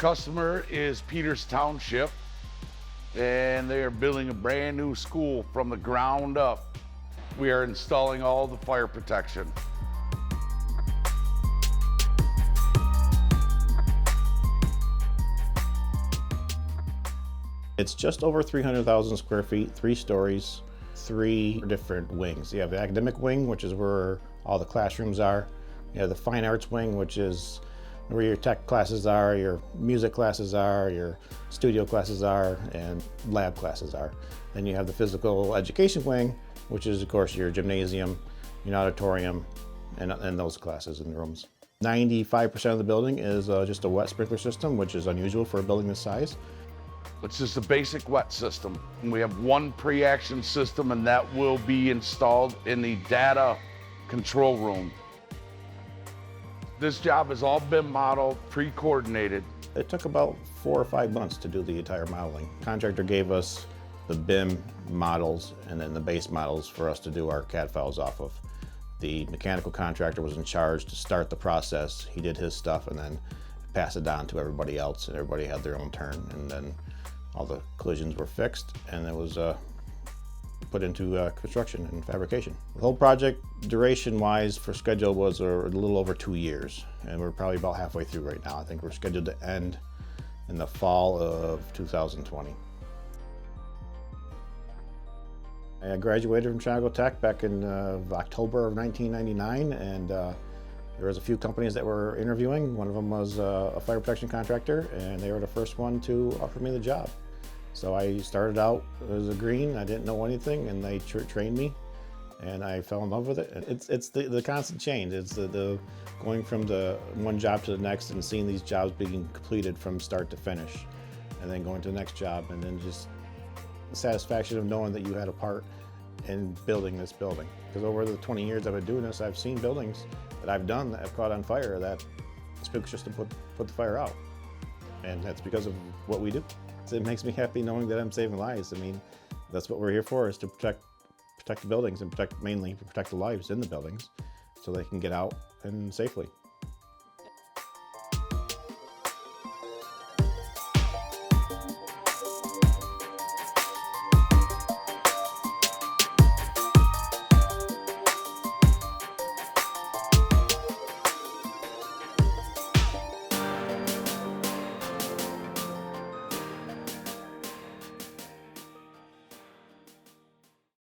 customer is Peters Township, and they are building a brand new school from the ground up. We are installing all the fire protection. It's just over 300,000 square feet, 3 stories, 3 different wings. You have the academic wing, which is where all the classrooms are. You have the fine arts wing, which is where your tech classes are, your music classes are, your studio classes are, and lab classes are. Then you have the physical education wing, which is of course your gymnasium, your auditorium, and those classes in the rooms. 95% of the building is just a wet sprinkler system, which is unusual for a building this size. It's just a basic wet system. We have one pre-action system, and that will be installed in the data control room. This job has all been modeled, pre-coordinated. It took about 4 or 5 months to do the entire modeling. The contractor gave us the BIM models and then the base models for us to do our CAD files off of. The mechanical contractor was in charge to start the process. He did his stuff and then passed it on to everybody else, and everybody had their own turn, and then all the collisions were fixed, and it was put into construction and fabrication. The whole project, duration-wise, for schedule was a little over 2 years, and we're probably about halfway through right now. I think we're scheduled to end in the fall of 2020. I graduated from Chicago Tech back in October of 1999, and there was a few companies that were interviewing. One of them was a fire protection contractor, and they were the first one to offer me the job. So I started out as a green. I didn't know anything, and they trained me, and I fell in love with it. It's the constant change. It's the going from the one job to the next and seeing these jobs being completed from start to finish, and then going to the next job, and then just the satisfaction of knowing that you had a part in building this building. Because over the 20 years I've been doing this, I've seen buildings that I've done that have caught on fire that it's just to put the fire out. And that's because of what we do. So it makes me happy knowing that I'm saving lives. I mean, that's what we're here for, is to protect the buildings and mainly protect the lives in the buildings so they can get out and safely.